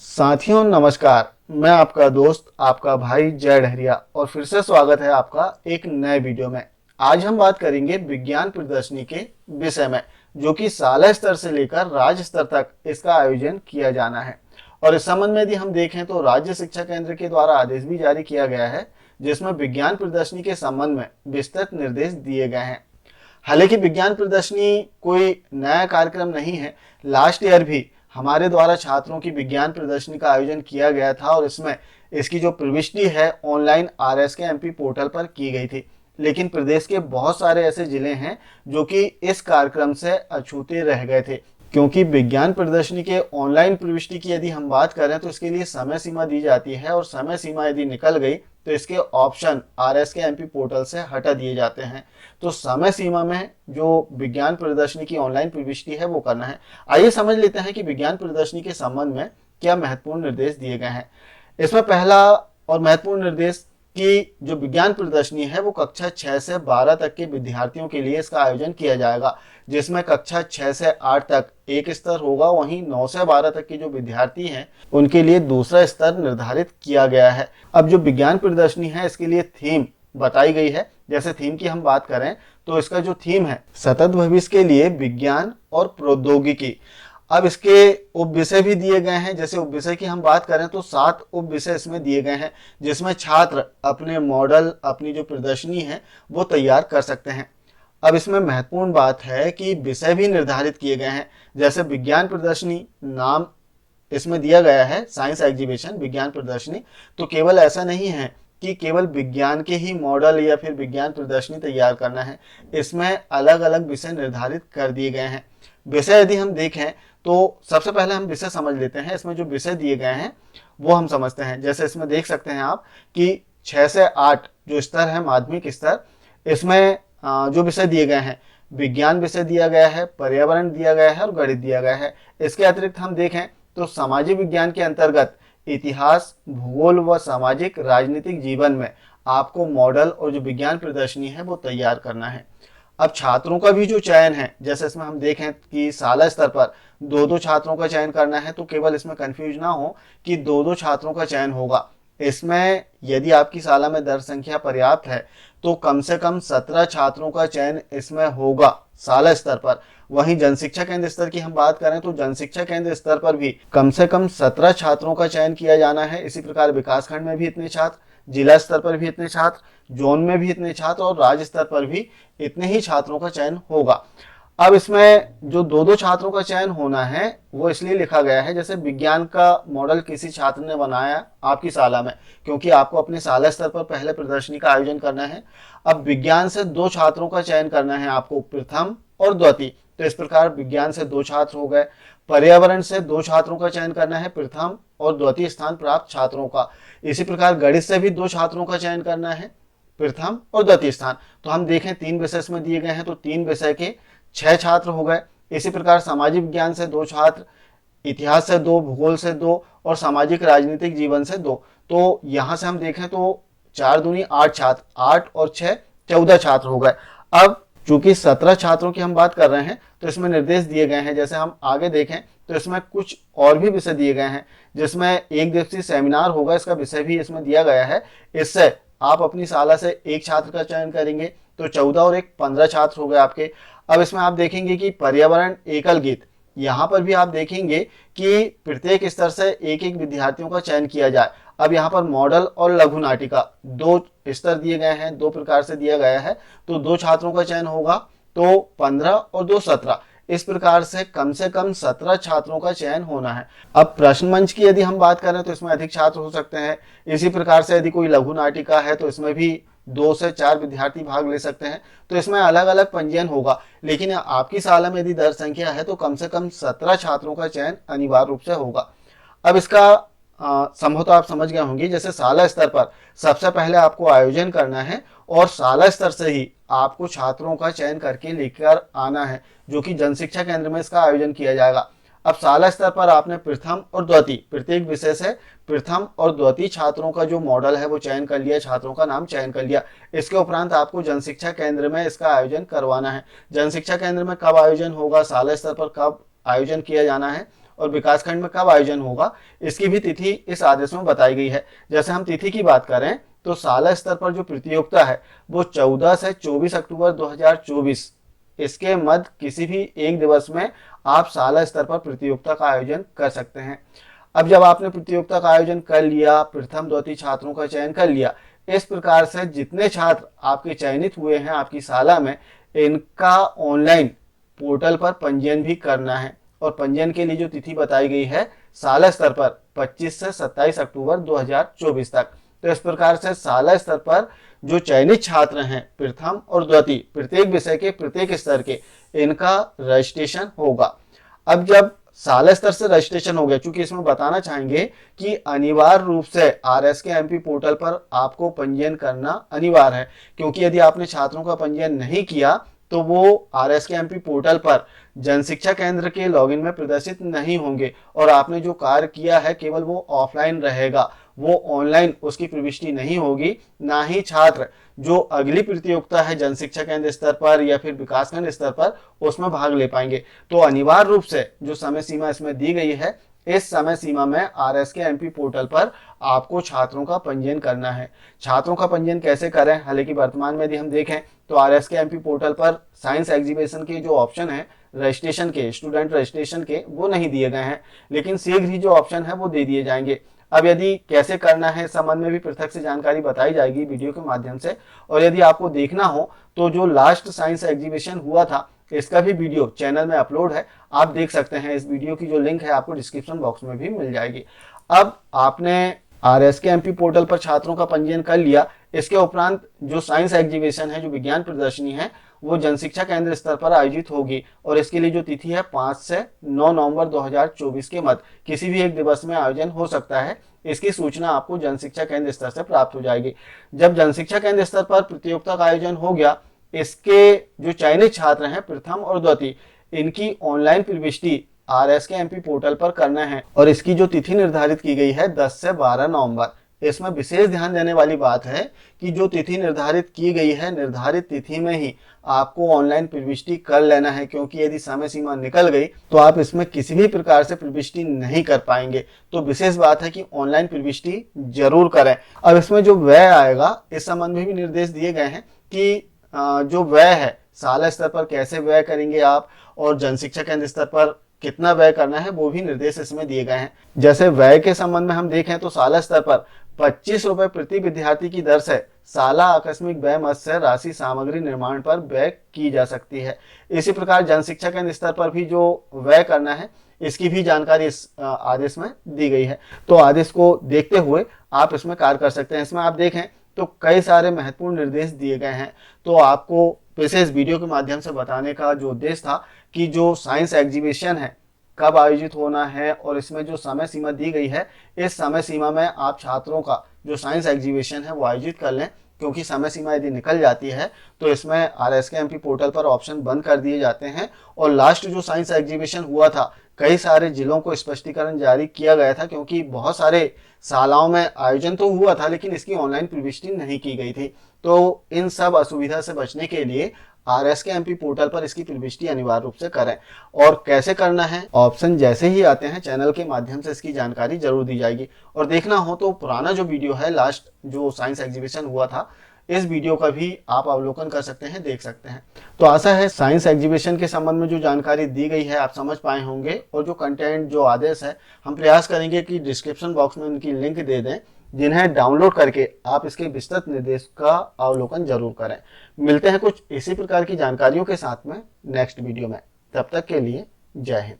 साथियों नमस्कार। मैं आपका दोस्त आपका भाई जय डहरिया और फिर से स्वागत है आपका एक नए वीडियो में। आज हम बात करेंगे विज्ञान प्रदर्शनी के विषय में, जो कि साल स्तर से लेकर राज्य स्तर तक इसका आयोजन किया जाना है। और इस संबंध में यदि हम देखें तो राज्य शिक्षा केंद्र के द्वारा आदेश भी जारी किया गया है, जिसमें विज्ञान प्रदर्शनी के संबंध में विस्तृत निर्देश दिए गए हैं। हालांकि विज्ञान प्रदर्शनी कोई नया कार्यक्रम नहीं है। लास्ट ईयर भी हमारे द्वारा छात्रों की विज्ञान प्रदर्शनी का आयोजन किया गया था और इसमें इसकी जो प्रविष्टि है ऑनलाइन RSK MP पोर्टल पर की गई थी। लेकिन प्रदेश के बहुत सारे ऐसे जिले हैं जो कि इस कार्यक्रम से अछूते रह गए थे, क्योंकि विज्ञान प्रदर्शनी के ऑनलाइन प्रविष्टि की यदि हम बात करें तो इसके लिए समय सीमा दी जाती है और समय सीमा यदि निकल गई तो इसके ऑप्शन RSK MP पोर्टल से हटा दिए जाते हैं। तो समय सीमा में जो विज्ञान प्रदर्शनी की ऑनलाइन प्रविष्टि है वो करना है। आइए समझ लेते हैं कि विज्ञान प्रदर्शनी के संबंध में क्या महत्वपूर्ण निर्देश दिए गए हैं। इसमें पहला और महत्वपूर्ण निर्देश कि जो विज्ञान प्रदर्शनी है वो कक्षा 6 से 12 तक के विद्यार्थियों के लिए इसका आयोजन किया जाएगा, जिसमें कक्षा 6 से 8 तक एक स्तर होगा, वहीं 9 से 12 तक के जो विद्यार्थी हैं उनके लिए दूसरा स्तर निर्धारित किया गया है। अब जो विज्ञान प्रदर्शनी है इसके लिए थीम बताई गई है। जैसे थीम की हम बात करें तो इसका जो थीम है सतत भविष्य के लिए विज्ञान और प्रौद्योगिकी। अब इसके उप विषय भी दिए गए हैं। जैसे उप विषय की हम बात करें तो 7 उप विषय इसमें दिए गए हैं, जिसमें छात्र अपने मॉडल अपनी जो प्रदर्शनी है वो तैयार कर सकते हैं। अब इसमें महत्वपूर्ण बात है कि विषय भी निर्धारित किए गए हैं। जैसे विज्ञान प्रदर्शनी नाम इसमें दिया गया है साइंस एग्जीबिशन विज्ञान प्रदर्शनी, तो केवल ऐसा नहीं है कि केवल विज्ञान के ही मॉडल या फिर विज्ञान प्रदर्शनी तैयार करना है। इसमें अलग अलग विषय निर्धारित कर दिए गए हैं। विषय यदि हम देखें तो सबसे पहले हम विषय समझ लेते हैं। इसमें जो विषय दिए गए हैं वो हम समझते हैं। जैसे इसमें देख सकते हैं आप कि 6 से 8 जो स्तर है माध्यमिक स्तर, इसमें जो विषय दिए गए हैं विज्ञान विषय दिया गया है, पर्यावरण दिया गया है और गणित दिया गया है। इसके अतिरिक्त हम देखें तो सामाजिक विज्ञान के अंतर्गत इतिहास, भूगोल व सामाजिक राजनीतिक जीवन में आपको मॉडल और जो विज्ञान प्रदर्शनी है वो तैयार करना है। अब छात्रों का भी जो चयन है, जैसे इसमें हम देखें कि साला स्तर पर 2-2 छात्रों का चयन करना है, तो केवल इसमें कंफ्यूज ना हो कि 2-2 छात्रों का चयन होगा। इसमें यदि आपकी साला में दर्ज संख्या पर्याप्त है तो कम से कम 17 छात्रों का चयन इसमें होगा साला स्तर पर। वहीं जनशिक्षा केंद्र स्तर की हम बात करें तो जनशिक्षा केंद्र स्तर पर भी कम से कम 17 छात्रों का चयन किया जाना है। इसी प्रकार विकासखंड में भी इतने छात्र, जिला स्तर पर भी इतने छात्र, जोन में भी इतने छात्र और राज्य स्तर पर भी इतने ही छात्रों का चयन होगा। अब इसमें जो 2-2 छात्रों का चयन होना है वो इसलिए लिखा गया है, जैसे विज्ञान का मॉडल किसी छात्र ने बनाया आपकी साला में, क्योंकि आपको अपने साला स्तर पर पहले प्रदर्शनी का आयोजन करना है। अब विज्ञान से 2 छात्रों का चयन करना है आपको, प्रथम और द्वितीय। तो इस प्रकार विज्ञान से 2 छात्र हो गए। पर्यावरण से 2 छात्रों का चयन करना है, प्रथम और द्वितीय स्थान प्राप्त छात्रों का। इसी प्रकार गणित से भी 2 छात्रों का चयन करना है, प्रथम और द्वितीय स्थान। तो हम देखें 3 विषय इसमें दिए गए हैं तो 3 विषय के 6 छात्र हो गए। इसी प्रकार सामाजिक विज्ञान से 2 छात्र, इतिहास से 2, भूगोल से 2 और सामाजिक राजनीतिक जीवन से 2। तो यहां से हम देखें तो 4 दूनी 8 छात्र, 8 और 6 14 छात्र हो गए। अब चूंकि 17 छात्रों की हम बात कर रहे हैं तो इसमें निर्देश दिए गए हैं। जैसे हम आगे देखें तो इसमें कुछ और भी विषय दिए गए हैं, जिसमें एक दिवसीय सेमिनार होगा, इसका विषय भी इसमें दिया गया है। इससे आप अपनी साला से 1 छात्र का चयन करेंगे तो 14 और 1 15 छात्र हो गए आपके। अब इसमें आप देखेंगे कि पर्यावरण एकल गीत, यहाँ पर भी आप देखेंगे कि प्रत्येक स्तर से एक एक विद्यार्थियों का चयन किया जाए। अब यहाँ पर मॉडल और लघु नाटिका 2 स्तर दिए गए हैं, 2 प्रकार से दिया गया है, तो 2 छात्रों का चयन होगा, तो 15 और 2 17। इस प्रकार से कम 17 छात्रों का चयन होना है। अब प्रश्न मंच की यदि हम बात करें तो इसमें अधिक छात्र हो सकते हैं। इसी प्रकार से यदि कोई लघु नाटिका है तो इसमें भी 2 से 4 विद्यार्थी भाग ले सकते हैं। तो इसमें अलग अलग पंजीयन होगा, लेकिन आपकी साला में यदि दर्ज संख्या है तो कम से कम 17 छात्रों का चयन अनिवार्य रूप से होगा। अब इसका संभव तो आप समझ गए होंगे। जैसे साला स्तर पर सबसे पहले आपको आयोजन करना है और साला स्तर से ही आपको छात्रों का चयन करके लेकर आना है, जो कि जनशिक्षा केंद्र में इसका आयोजन किया जाएगा। अब साला स्तर पर आपने प्रथम और द्वितीय प्रत्येक विषय से प्रथम और द्वितीय छात्रों का जो मॉडल है वो चयन कर लिया, छात्रों का नाम चयन कर लिया। इसके उपरांत आपको जनशिक्षा केंद्र में इसका आयोजन करवाना है। जनशिक्षा केंद्र में कब आयोजन होगा, साला स्तर पर कब आयोजन किया जाना है, और विकासखंड में कब आयोजन होगा इसकी भी तिथि इस आदेश में बताई गई है। जैसे हम तिथि की बात करें तो साला स्तर पर जो प्रतियोगिता है वो 14 से 24 अक्टूबर 2024 इसके मध्य किसी भी एक दिवस में आप साला स्तर पर प्रतियोगिता का आयोजन कर सकते हैं। अब जब आपने प्रतियोगिता का आयोजन कर लिया, प्रथम द्वितीय छात्रों का चयन कर लिया, इस प्रकार से जितने छात्र आपके चयनित हुए हैं आपकी साला में, इनका ऑनलाइन पोर्टल पर पंजीयन भी करना है और पंजीयन के लिए जो तिथि बताई गई है साला स्तर पर 25 से 27 अक्टूबर 2024 तक। तो इस प्रकार से साला स्तर पर जो चयनित छात्र हैं प्रथम और द्वितीय प्रत्येक विषय के प्रत्येक स्तर के, इनका रजिस्ट्रेशन होगा। अब जब साला स्तर से रजिस्ट्रेशन हो गया, चूंकि इसमें बताना चाहेंगे कि अनिवार्य रूप से RSKMP पोर्टल पर आपको पंजीयन करना अनिवार्य है, क्योंकि यदि आपने छात्रों का पंजीयन नहीं किया तो वो RSKMP पोर्टल पर जनशिक्षा केंद्र के लॉगिन में प्रदर्शित नहीं होंगे और आपने जो कार्य किया है केवल वो ऑफलाइन रहेगा, वो ऑनलाइन उसकी प्रविष्टि नहीं होगी। ना ही छात्र जो अगली प्रतियोगिता है जनशिक्षा केंद्र स्तर पर या फिर विकासखंड स्तर पर उसमें भाग ले पाएंगे। तो अनिवार्य रूप से जो समय सीमा इसमें दी गई है, इस समय सीमा में RSKMP पोर्टल पर आपको छात्रों का पंजीयन करना है। छात्रों का पंजीयन कैसे करें, हालांकि वर्तमान में यदि हम देखें तो RSKMP पोर्टल पर साइंस एग्जीबिशन के जो ऑप्शन है रजिस्ट्रेशन के, स्टूडेंट रजिस्ट्रेशन के, वो नहीं दिए गए हैं, लेकिन शीघ्र ही जो ऑप्शन है वो दे दिए जाएंगे। अब यदि कैसे करना है इस संबंध में भी पृथक से जानकारी बताई जाएगी वीडियो के माध्यम से। और यदि आपको देखना हो तो जो लास्ट साइंस एग्जीबिशन हुआ था इसका भी वीडियो चैनल में अपलोड है, आप देख सकते हैं। इस वीडियो की जो लिंक है आपको डिस्क्रिप्शन बॉक्स में भी मिल जाएगी। अब आपने RSKMP पोर्टल पर छात्रों का पंजीयन कर लिया, इसके उपरांत जो साइंस एग्जीबिशन है, जो विज्ञान प्रदर्शनी है, वो जनशिक्षा केंद्र स्तर पर आयोजित होगी और इसके लिए जो तिथि है 5 से 9 नवंबर 2024 के मध्य किसी भी एक दिवस में आयोजन हो सकता है। इसकी सूचना आपको जनशिक्षा केंद्र स्तर से प्राप्त हो जाएगी। जब जनशिक्षा केंद्र स्तर पर प्रतियोगिता का आयोजन हो गया, इसके जो चयनित छात्र हैं प्रथम और द्वितीय, इनकी ऑनलाइन प्रविष्टि RSKMP पोर्टल पर करना है और इसकी जो तिथि निर्धारित की गई है 10 से 12 नवंबर। इसमें विशेष ध्यान देने वाली बात है कि जो तिथि निर्धारित की गई है, निर्धारित तिथि में ही आपको ऑनलाइन प्रविष्टि कर लेना है, क्योंकि यदि समय सीमा निकल गई तो आप इसमें किसी भी प्रकार से प्रविष्टि नहीं कर पाएंगे। तो विशेष बात है कि ऑनलाइन प्रविष्टि जरूर करें। अब इसमें जो व्यय आएगा इस संबंध में भी निर्देश दिए गए हैं कि जो व्यय है साला स्तर पर कैसे व्यय करेंगे आप और जनशिक्षा केंद्र स्तर पर कितना व्यय करना है वो भी निर्देश इसमें दिए गए हैं। जैसे व्यय के संबंध में हम देखें तो साला स्तर पर 25 रुपए प्रति विद्यार्थी की दर से साला आकस्मिक व्यय मद से राशि सामग्री निर्माण पर व्यय की जा सकती है। इसी प्रकार जनशिक्षा केंद्र स्तर पर भी जो व्यय करना है इसकी भी जानकारी इस आदेश में दी गई है। तो आदेश को देखते हुए आप इसमें कार्य कर सकते हैं। इसमें आप देखें तो कई सारे महत्वपूर्ण निर्देश दिए गए हैं। तो आपको विशेष वीडियो के माध्यम से बताने का जो उद्देश्य था कि जो साइंस एग्जीबिशन है कब आयोजित होना है और इसमें जो समय सीमा दी गई है, इस समय सीमा में आप छात्रों का जो साइंस एग्जीबिशन है वो आयोजित कर लें, क्योंकि समय सीमा यदि निकल जाती है तो इसमें RSKMP पोर्टल पर ऑप्शन बंद कर दिए जाते हैं। और लास्ट जो साइंस एग्जीबिशन हुआ था कई सारे जिलों को स्पष्टीकरण जारी किया गया था, क्योंकि बहुत सारे शालाओं में आयोजन तो हुआ था लेकिन इसकी ऑनलाइन प्रविष्टि नहीं की गई थी। तो इन सब असुविधा से बचने के लिए RSKMP पोर्टल पर इसकी प्रविष्टि अनिवार्य रूप से करें। और कैसे करना है, ऑप्शन जैसे ही आते हैं चैनल के माध्यम से इसकी जानकारी जरूर दी जाएगी। और देखना हो तो पुराना जो वीडियो है लास्ट जो साइंस एग्जीबिशन हुआ था, इस वीडियो का भी आप अवलोकन कर सकते हैं, देख सकते हैं। तो आशा है साइंस एग्जीबिशन के संबंध में जो जानकारी दी गई है आप समझ पाए होंगे। और जो कंटेंट, जो आदेश है, हम प्रयास करेंगे कि डिस्क्रिप्शन बॉक्स में उनकी लिंक दे दें, जिन्हें डाउनलोड करके आप इसके विस्तृत निर्देश का अवलोकन जरूर करें। मिलते हैं कुछ इसी प्रकार की जानकारियों के साथ में नेक्स्ट वीडियो में। तब तक के लिए जय हिंद।